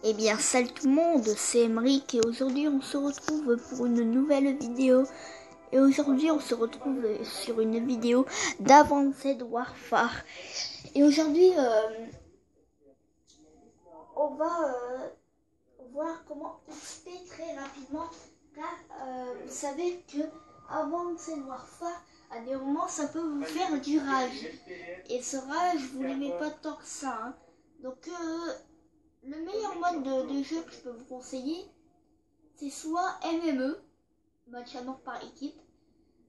Eh bien, salut tout le monde, c'est Emeric et aujourd'hui on se retrouve pour une nouvelle vidéo. Et aujourd'hui on se retrouve sur une vidéo d'Advanced Warfare. Et aujourd'hui on va voir comment XP très rapidement. Car vous savez que Advanced Warfare, à des moments ça peut vous faire du rage. Et ce rage vous l'aimez pas tant que ça. Hein. Donc le meilleur mode de jeu que je peux vous conseiller, c'est soit MME, match à mort par équipe,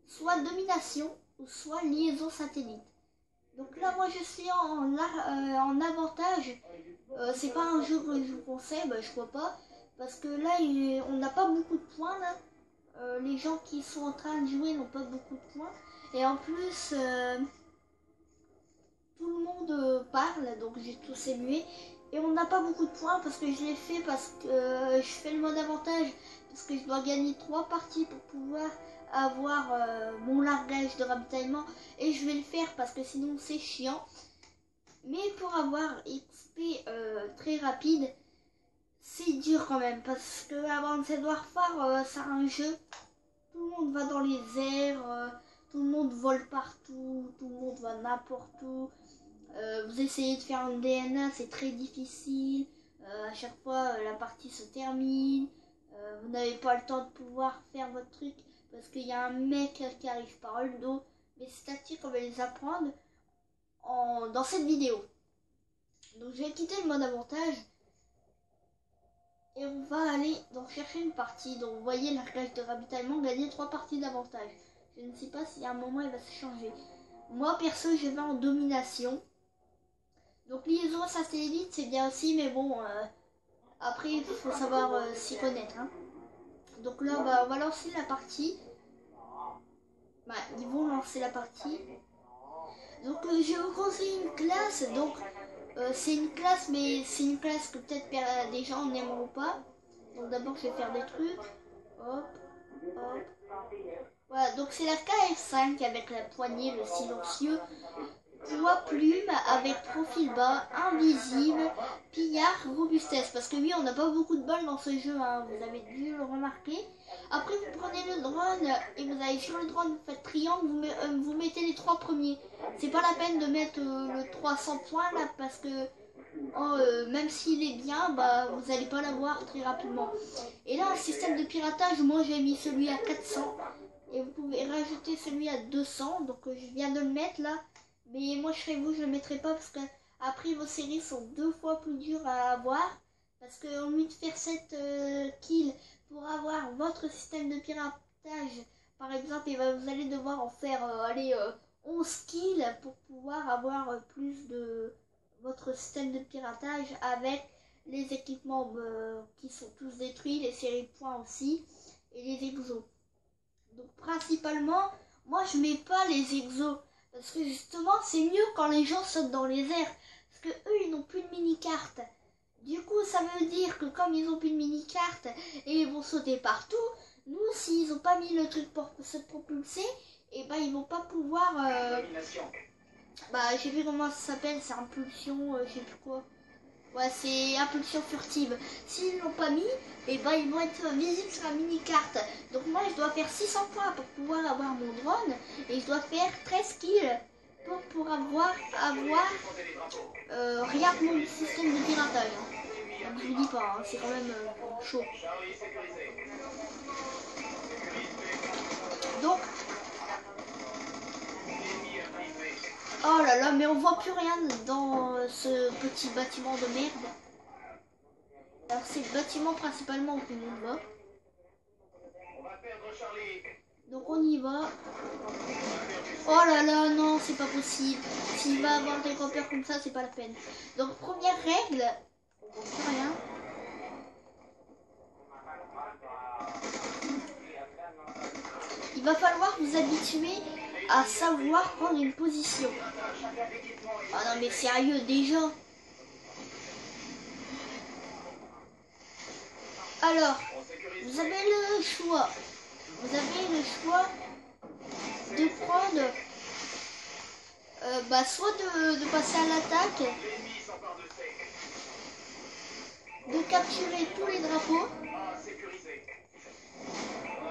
soit domination, ou soit liaison satellite. Donc là, moi je suis en avantage. C'est pas un jeu que je vous conseille, je vois pas. Parce que là, on n'a pas beaucoup de points. Là. Les gens qui sont en train de jouer n'ont pas beaucoup de points. Et en plus, tout le monde parle, donc j'ai tous émué. Et on n'a pas beaucoup de points parce que je l'ai fait parce que je fais le mode avantage. Parce que je dois gagner 3 parties pour pouvoir avoir mon largage de ravitaillement. Et je vais le faire parce que sinon c'est chiant. Mais pour avoir XP très rapide, c'est dur quand même. Parce que Advanced Warfare, c'est un jeu. Tout le monde va dans les airs. Tout le monde vole partout. Tout le monde va n'importe où. Vous essayez de faire un DNA, c'est très difficile. À chaque fois, la partie se termine. Vous n'avez pas le temps de pouvoir faire votre truc parce qu'il y a un mec qui arrive par le dos. Mais ces tactiques, on va les apprendre dans cette vidéo. Donc, je vais quitter le mode avantage et on va aller donc chercher une partie. Donc, vous voyez, l'arcage de ravitaillement, gagner 3 parties d'avantage. Je ne sais pas si à un moment il va se changer. Moi, perso, je vais en domination. Donc liaison satellite c'est bien aussi, mais bon, après il faut savoir s'y connaître. Hein. Donc là on va lancer la partie. Ils vont lancer la partie. Donc je vais vous conseiller une classe. Donc c'est une classe, mais c'est une classe que peut-être des gens n'aimeront pas. Donc d'abord je vais faire des trucs. Hop, hop. Voilà, donc c'est la KF5 avec la poignée, le silencieux. Poids plume avec profil bas, invisible, pillard, robustesse. Parce que oui, on n'a pas beaucoup de balles dans ce jeu, hein, vous avez dû le remarquer. Après, vous prenez le drone et vous allez sur le drone, vous faites triangle, vous mettez les 3 premiers. C'est pas la peine de mettre le 300 points là, parce que même s'il est bien, vous n'allez pas l'avoir très rapidement. Et là, un système de piratage, moi j'ai mis celui à 400. Et vous pouvez rajouter celui à 200, donc je viens de le mettre là. Mais moi je serais vous, je le mettrai pas parce que après vos séries sont 2 fois plus dures à avoir. Parce que au lieu de faire 7 kills pour avoir votre système de piratage, par exemple, vous allez devoir en faire 11 kills pour pouvoir avoir plus de votre système de piratage avec les équipements qui sont tous détruits, les séries de points aussi, et les exos. Donc principalement, moi je mets pas les exos. Parce que justement, c'est mieux quand les gens sautent dans les airs. Parce que eux, ils n'ont plus de mini-carte. Du coup, ça veut dire que comme ils n'ont plus de mini-carte et ils vont sauter partout, nous, s'ils n'ont pas mis le truc pour se propulser, et ils vont pas pouvoir... j'ai vu comment ça s'appelle, c'est impulsion, je sais plus quoi. Ouais, c'est impulsion furtive. S'ils l'ont pas mis, ils vont être visibles sur la mini-carte. Donc moi, je dois faire 600 points pour pouvoir avoir mon drone. Et je dois faire 13 kills pour avoir rien que mon système de piratage. Donc je vous dis pas, hein, c'est quand même chaud. Donc... Oh là là, mais on voit plus rien dans ce petit bâtiment de merde. Alors c'est le bâtiment principalement où tout le monde va. Donc on y va. Oh là là, non, c'est pas possible. S'il va avoir des repères comme ça, c'est pas la peine. Donc première règle, on voit plus rien. Il va falloir vous habituer à savoir prendre une position. Ah non mais sérieux déjà. Alors, vous avez le choix. Vous avez le choix de prendre soit de passer à l'attaque, de capturer tous les drapeaux,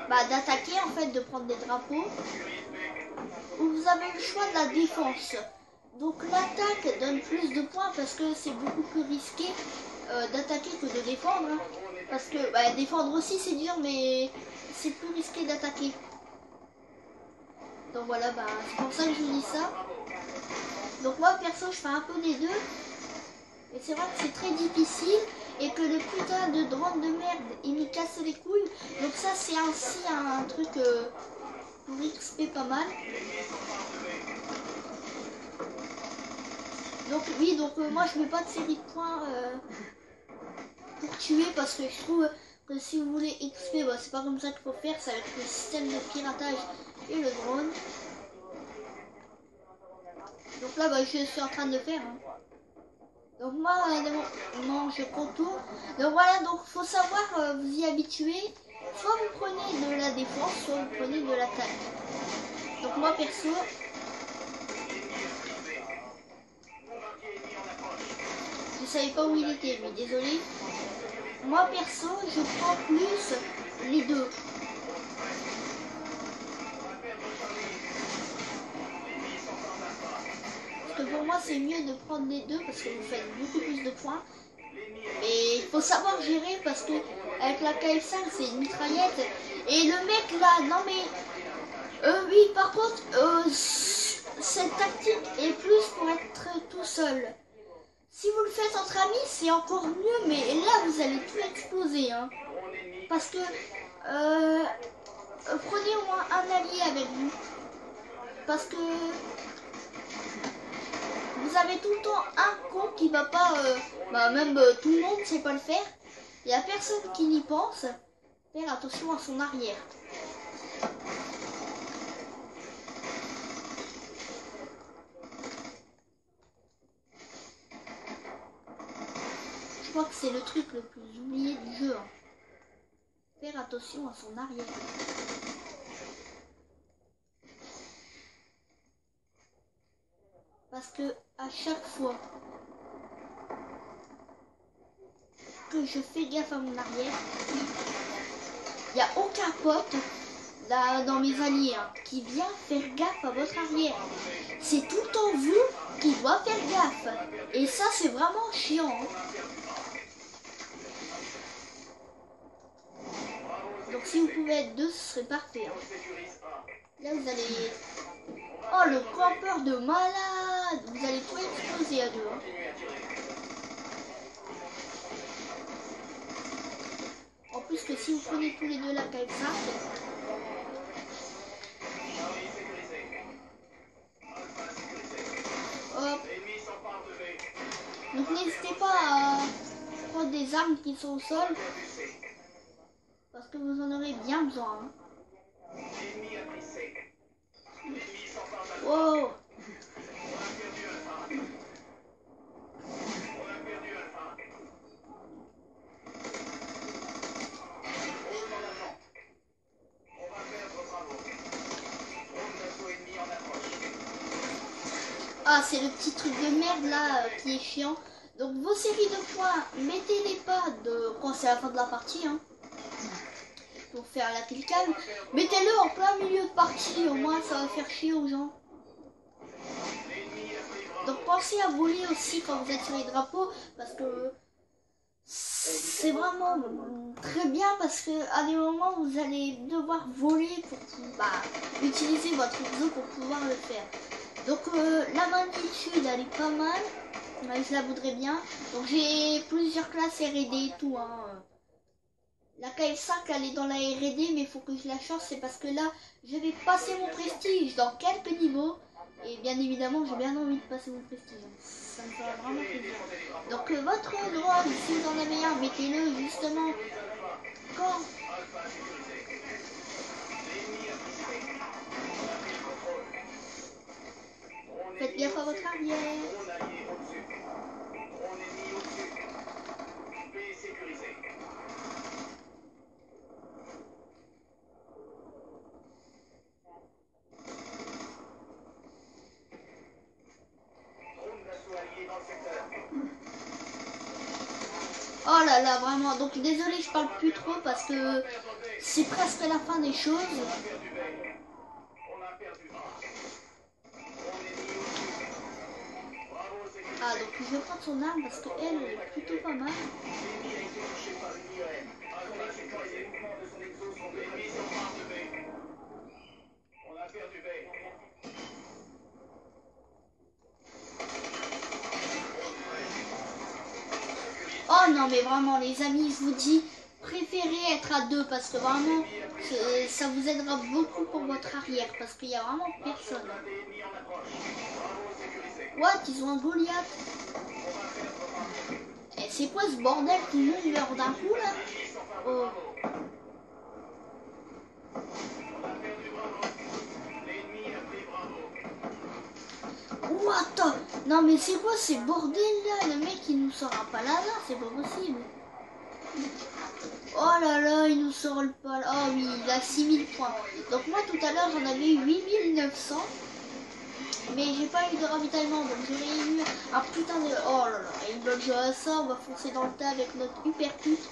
bah, d'attaquer en fait, de prendre des drapeaux, ou vous avez le choix de la défense. Donc l'attaque donne plus de points parce que c'est beaucoup plus risqué d'attaquer que de défendre. Hein. Parce que bah, défendre aussi c'est dur, mais c'est plus risqué d'attaquer. Donc voilà, bah, c'est pour ça que je vous dis ça. Donc moi perso je fais un peu les deux. Mais c'est vrai que c'est très difficile et que le putain de drone de merde il me casse les couilles. Donc ça c'est ainsi un truc pour XP pas mal. Donc oui, donc moi je mets pas de série de points pour tuer parce que je trouve que si vous voulez XP, bah, c'est pas comme ça qu'il faut faire, ça va être le système de piratage et le drone. Donc là bah, je suis en train de le faire. Hein. Donc moi, non, je contourne. Donc voilà, donc faut savoir vous y habituer. Soit vous prenez de la défense, soit vous prenez de l'attaque. Donc moi perso, je savais pas où il était, mais désolé. Moi perso, je prends plus les deux. Parce que pour moi c'est mieux de prendre les deux parce que vous faites beaucoup plus de points. Mais il faut savoir gérer parce que avec la KF5 c'est une mitraillette. Et le mec là, non mais oui par contre cette tactique est plus pour être tout seul. Si vous le faites entre amis c'est encore mieux, mais là vous allez tout exploser. Hein. Parce que prenez au moins un allié avec vous. Parce que vous avez tout le temps un con qui va pas, bah même tout le monde sait pas le faire. Il y a personne qui n'y pense. Faire attention à son arrière. Je crois que c'est le truc le plus oublié du jeu. Hein. Faire attention à son arrière. Parce que à chaque fois que je fais gaffe à mon arrière, il n'y a aucun pote là, dans mes alliés hein, qui vient faire gaffe à votre arrière. C'est tout le temps vous qui doit faire gaffe. Et ça c'est vraiment chiant. Hein. Donc si vous pouvez être deux, ce serait parfait. Hein. Là vous allez... Oh le campeur de malade. Vous allez tout exploser à deux. Hein. En plus que si vous prenez tous les deux la KF5, hop. Donc n'hésitez pas à prendre des armes qui sont au sol. Parce que vous en aurez bien besoin. Hein. Wow. Ah, c'est le petit truc de merde là qui est chiant. Donc vos séries de points, mettez-les pas quand c'est la fin de la partie. Hein. Pour faire la kill cam. Mettez-le en plein milieu de partie, au moins ça va faire chier aux gens. Donc pensez à voler aussi quand vous êtes sur les drapeaux, parce que c'est vraiment très bien, parce que à des moments vous allez devoir voler pour utiliser votre réseau pour pouvoir le faire. Donc la magnitude elle est pas mal, je la voudrais bien. Donc j'ai plusieurs classes R&D et tout. Hein. La KF5 elle est dans la R&D, mais il faut que je la change, c'est parce que là je vais passer mon prestige dans quelques niveaux. Et bien évidemment j'ai bien envie de passer mon prestige. Ça me fera vraiment plaisir. Donc votre drone, si vous en avez un, mettez-le justement quand... Faites gaffe à votre arrière. Oh là là, vraiment. Donc désolé, je parle plus trop parce que c'est presque la fin des choses. Ah, donc je vais prendre son arme parce qu'elle est plutôt pas mal. Oh non, mais vraiment, les amis, je vous dis, préférez être à deux parce que vraiment, ça vous aidera beaucoup pour votre arrière parce qu'il y a vraiment personne. What? Ils ont un Goliath? Et c'est quoi ce bordel? Tout le monde meurt d'un coup là? Oh. What? Non mais c'est quoi ces bordels là? Le mec il nous sort un paladin, c'est pas possible. Oh là là, il nous sort le paladin. Oh oui, il a 6000 points. Donc moi tout à l'heure j'en avais 8900. Mais j'ai pas eu de ravitaillement, donc j'aurais eu un putain de... Oh là là, ils veulent jouer à ça, on va foncer dans le tas avec notre hypercute.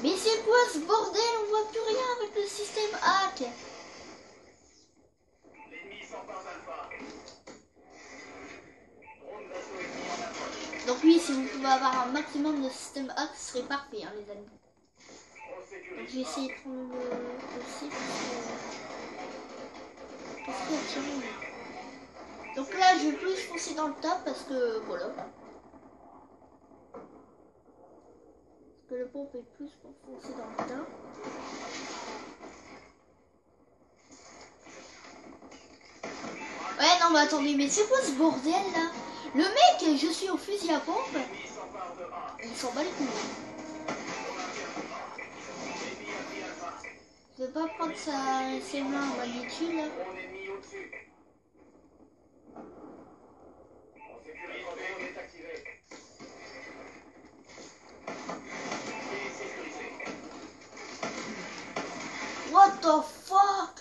Mais c'est quoi ce bordel? On voit plus rien avec le système hack. Donc oui, si vous pouvez avoir un maximum de système hack, ce serait parfait, hein, les amis. Donc j'ai essayé de prendre le site. Qu'est-ce qu'il y a tiré? Donc là, je vais plus foncer dans le tas parce que voilà. Parce que le pompe est plus pour foncer dans le tas. Ouais, non, mais attendez, mais c'est quoi ce bordel là? Le mec, je suis au fusil à pompe. Il s'en bat les couilles. Je vais pas prendre ses mains en magnitude là. What the fuck?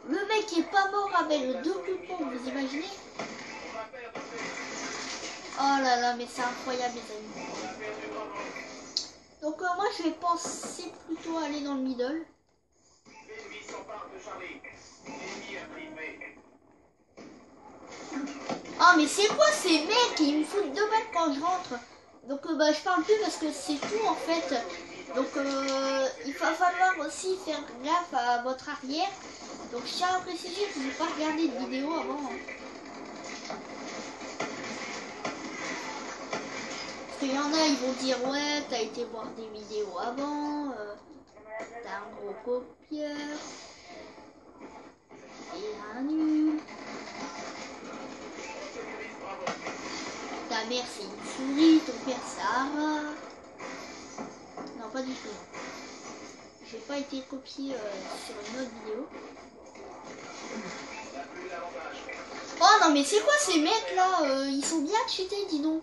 Le mec est pas mort avec 2 coups de pompe, vous imaginez? Oh là là, mais c'est incroyable les amis. Donc moi je vais penser plutôt à aller dans le middle. Oh mais c'est quoi ces mecs? Ils me foutent 2 balles quand je rentre. Donc je parle plus parce que c'est tout en fait. Donc il va falloir aussi faire gaffe à votre arrière. Donc je tiens à préciser que je n'ai pas regardé de vidéo avant. Parce qu'il y en a, ils vont dire ouais, t'as été voir des vidéos avant, t'as un gros copieur, et un nul. Ta mère c'est une souris, ton père c'est Ara. Non, pas du tout. J'ai pas été copié sur une autre vidéo. Oh non mais c'est quoi ces mecs là? Ils sont bien cheatés, dis donc.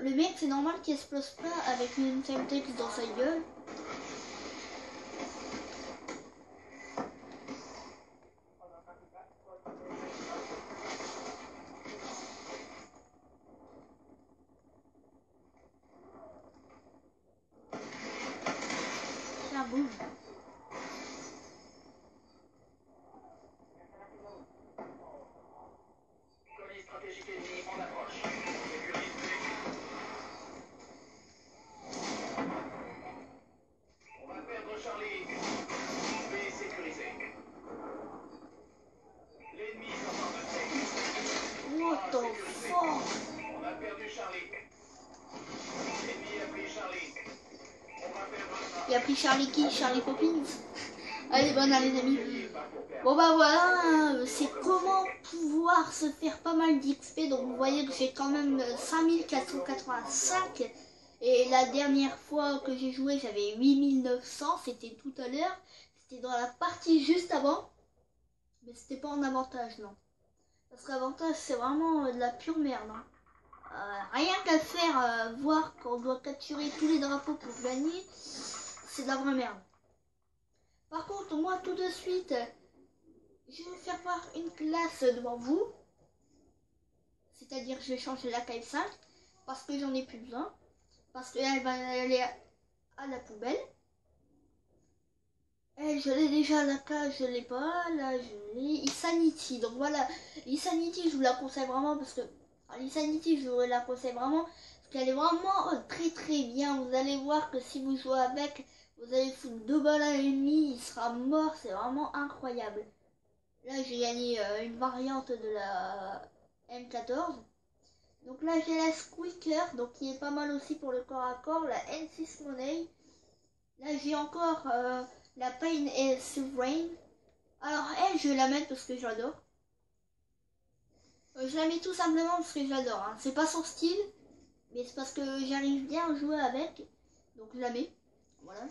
Le mec c'est normal qu'il explose pas avec une Semtex dans sa gueule. Tiens, boum. What the fuck? Il a pris Charlie qui? Charlie Poppins. Allez, bonne année les amis. Bon bah voilà, c'est comment pouvoir se faire pas mal d'XP. Donc vous voyez que j'ai quand même 5485. Et la dernière fois que j'ai joué, j'avais 8900. C'était tout à l'heure. C'était dans la partie juste avant. Mais c'était pas en avantage, non. Parce qu'avantage, c'est vraiment de la pure merde. Hein. Rien qu'à faire, voir qu'on doit capturer tous les drapeaux pour gagner, c'est de la vraie merde. Par contre, moi, tout de suite, je vais faire voir une classe devant vous. C'est-à-dire, je vais changer la KF5 parce que j'en ai plus besoin. Parce qu'elle va aller à la poubelle. Et je l'ai déjà, la cage, je l'ai pas. Là, je l'ai. Insanity. Donc voilà, Insanity, je vous la conseille vraiment parce que l'Insanity, je vous la conseille vraiment parce qu'elle est vraiment très très bien. Vous allez voir que si vous jouez avec, vous allez foutre 2 balles à l'ennemi, il sera mort. C'est vraiment incroyable. Là, j'ai gagné une variante de la M14. Donc là, j'ai la Squeaker, donc qui est pas mal aussi pour le corps à corps, la N6 Money. Là, j'ai encore la Pain et Sovereign. Alors, elle, je vais la mettre parce que j'adore. Je la mets tout simplement parce que j'adore. Hein. C'est pas son style, mais c'est parce que j'arrive bien à jouer avec. Donc, je la mets. Voilà.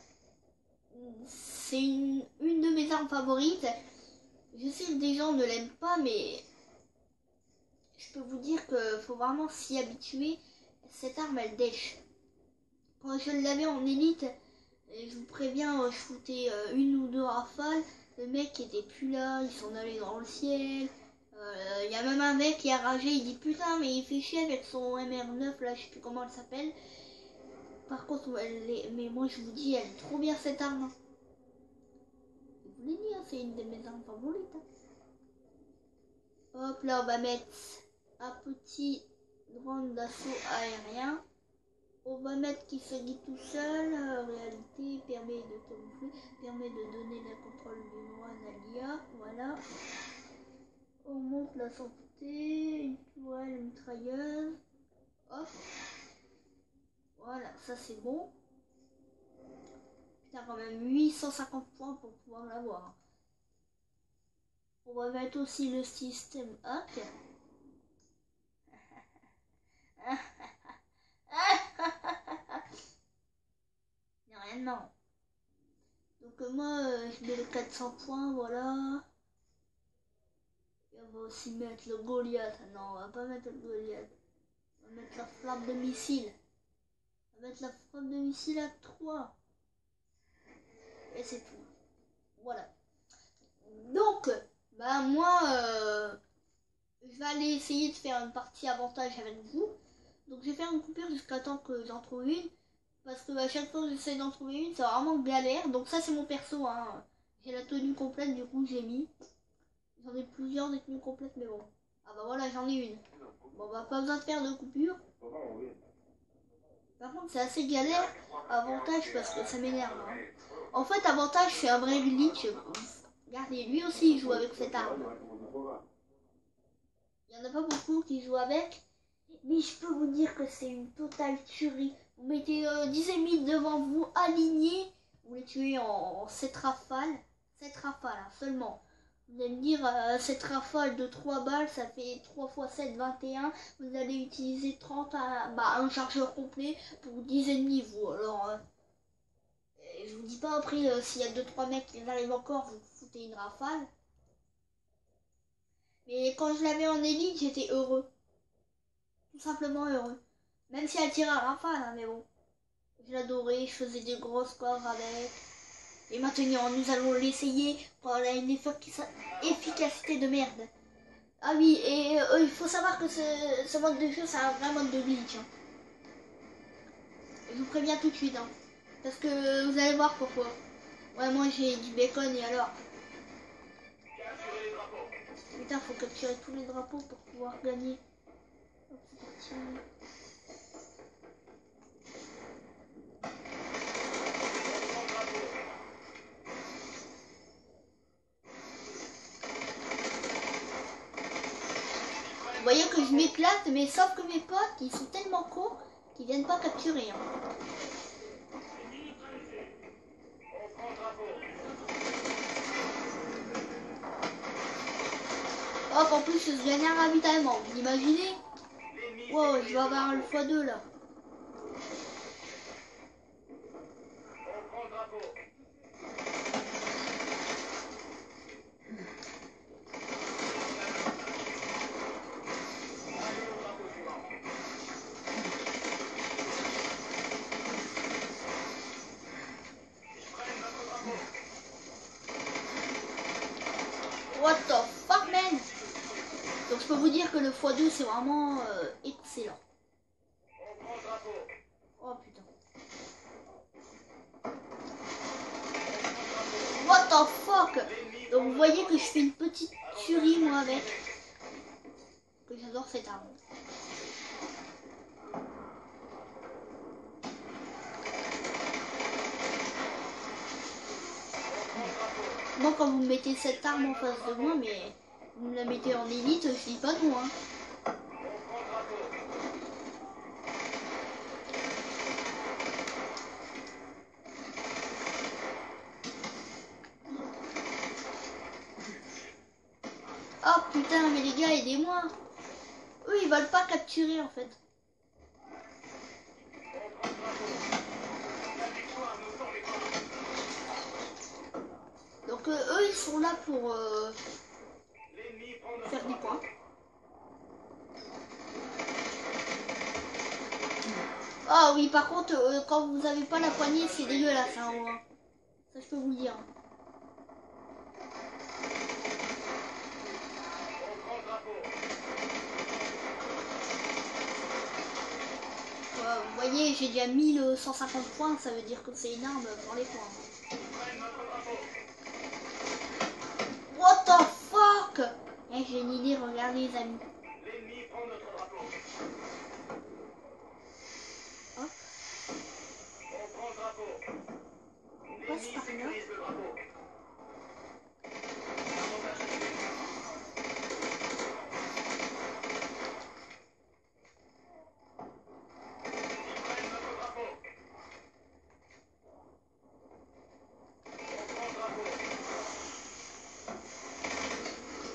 C'est une de mes armes favorites. Je sais que des gens ne l'aiment pas, mais je peux vous dire qu'il faut vraiment s'y habituer. Cette arme, elle dèche. Quand je l'avais en élite, je vous préviens, je foutais une ou deux rafales. Le mec était plus là, ils sont allés dans le ciel. Il y a même un mec qui a ragé, il dit putain, mais il fait chier avec son MR9, là, je sais plus comment elle s'appelle. Par contre, mais moi je vous dis, elle est trop bien cette arme. Je vous l'ai dit, hein, c'est une de mes armes favorites. Hein. Hop, là, on va mettre un petit drone d'assaut aérien. On va mettre qui se dit tout seul, réalité, permet de camoufler, permet de donner le contrôle du drone à l'IA, voilà. On monte la santé, une tourelle mitrailleuse, hop. Voilà, ça c'est bon. Putain, quand même 850 points pour pouvoir l'avoir. On va mettre aussi le système hack. Il n'y a rien de marrant. Donc moi, je mets le 400 points, voilà. Et on va aussi mettre le Goliath. Non, on va pas mettre le Goliath. On va mettre la flamme de missile. On va mettre la flamme de missile à 3. Et c'est tout. Voilà. Donc, bah moi, je vais aller essayer de faire une partie avantage avec vous. Donc je vais faire une coupure jusqu'à temps que j'en trouve une. Parce que à chaque fois que j'essaie d'en trouver une, c'est vraiment galère. Donc ça c'est mon perso. Hein. J'ai la tenue complète, du coup j'ai mis. J'en ai plusieurs des tenues complètes, mais bon. Ah bah voilà, j'en ai une. Bon bah pas besoin de faire de coupure. Par contre c'est assez galère. Avantage parce que ça m'énerve. Hein. En fait avantage c'est un vrai glitch. Regardez, lui aussi il joue avec cette arme. Il n'y en a pas beaucoup qui jouent avec. Mais je peux vous dire que c'est une totale tuerie. Vous mettez 10 ennemis devant vous, alignés. Vous les tuez en 7 rafales. 7 rafales hein, seulement. Vous allez me dire, cette rafale de 3 balles, ça fait 3 x 7, 21. Vous allez utiliser 30 un chargeur complet pour 10 ennemis, vous. Alors, je vous dis pas après, s'il y a 2-3 mecs qui arrivent encore, vous foutez une rafale. Mais quand je l'avais en élite, j'étais heureux. Tout simplement heureux. Même si elle tire à rafale, hein, mais bon. Je l'adorais, je faisais des gros scores avec. Et maintenant, nous allons l'essayer pour avoir une efficacité de merde. Ah oui, et il faut savoir que ce mode de jeu, c'est un vrai mode de glitch. Hein. Je vous préviens tout de suite. Hein. Parce que vous allez voir pourquoi. Ouais, moi j'ai du bacon et alors. Putain, faut capturer tous les drapeaux pour pouvoir gagner. Hop, c'est parti. Vous voyez que je m'éclate, mais sauf que mes potes, ils sont tellement cons qu'ils viennent pas capturer. Hein. Hop, en plus, je gagne un ravitaillement. Vous imaginez? Wow, je vais avoir le x2 là. What the fuck, man? Donc je peux vous dire que le x2 c'est vraiment excellent. Oh putain. What the fuck? Donc vous voyez que je fais une petite tuerie moi avec. Que j'adore cette arme. Moi quand vous mettez cette arme en face de moi, mais vous me la mettez en élite, je dis pas non hein. Oh putain, mais les gars, aidez-moi. Eux, ils veulent pas capturer en fait. Donc eux, ils sont là pour faire des points. Ah oui, par contre, quand vous avez pas la poignée, c'est dégueulasse hein, ouais. Ça, je peux vous le dire. Vous voyez, j'ai déjà 1150 points, ça veut dire que c'est une arme pour les points. What the fuck? Eh, j'ai une idée, regardez les amis. Hop. On passe par là.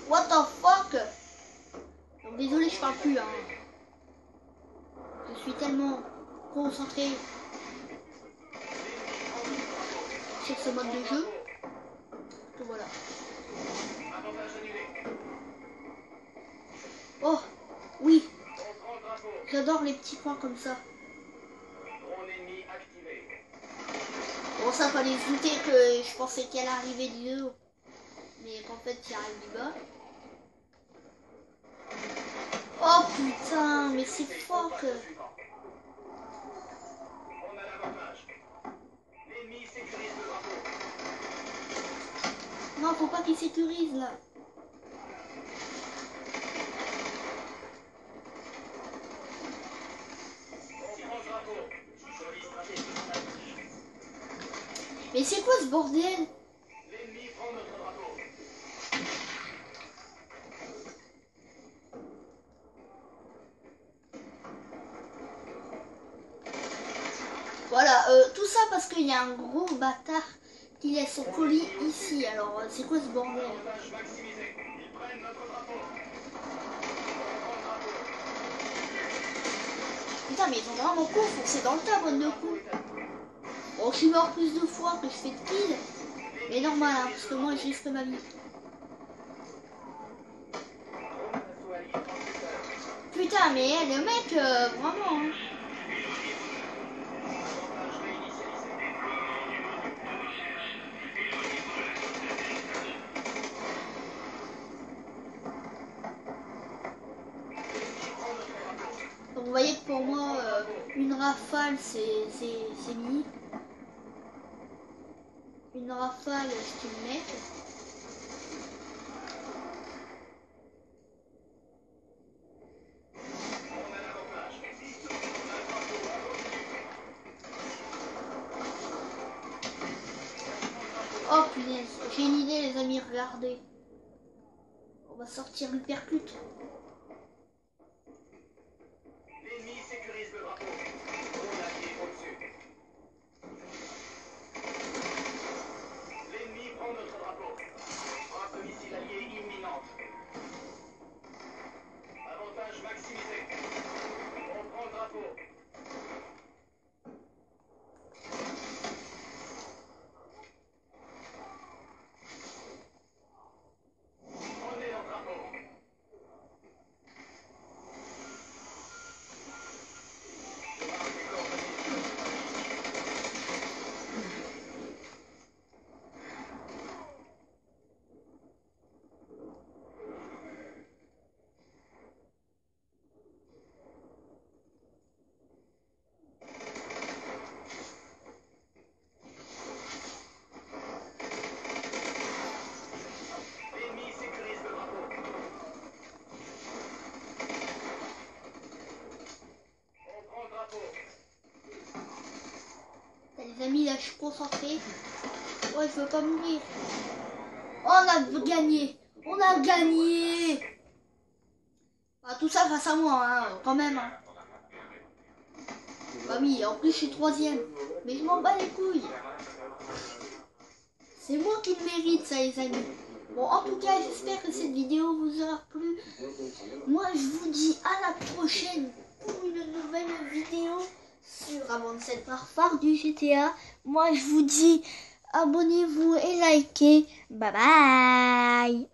What the fuck? Donc, désolé, je parle plus. Hein. Je suis tellement concentré sur ce mode de jeu que voilà. Oh, oui. J'adore les petits points comme ça. Bon, ça fallait se douter que je pensais qu'elle arrivait du haut. Mais qu'en fait, il arrive du bas. Oh putain, mais c'est fort que... Non, faut pas qu'il sécurise là. Mais c'est quoi ce bordel? Voilà, tout ça parce qu'il y a un gros bâtard qui laisse son colis ici. Alors, c'est quoi ce bordel? Putain, mais ils ont vraiment con foncé dans le tas, bonne de coups. Bon, je suis mort plus de fois que je fais de kills. Mais normal, hein, parce que moi, je risque ma vie. Putain, mais le mec, vraiment... Hein. Vous voyez que pour moi, une rafale, c'est mis. Une rafale, c'est une mec. Oh punaise, j'ai une idée les amis, regardez. On va sortir l'hypercute. L'ennemi sécurise le drapeau. On a pied au-dessus. L'ennemi prend notre drapeau. Frappe de missile allié imminente. Avantage maximisé. On prend le drapeau. Prenez le drapeau. amis, là je suis concentré. Ouais, je veux pas mourir. Oh, on a gagné. On a gagné. Bah, tout ça grâce à moi, hein, quand même. Hein. Bah oui, en plus je suis 3e. Mais je m'en bats les couilles. C'est moi qui le mérite, ça les amis. Bon, en tout cas, j'espère que cette vidéo vous aura plu. Moi, je vous dis à la prochaine pour une nouvelle vidéo sur Avanced Farfare du GTA. Moi, je vous dis abonnez-vous et likez. Bye bye.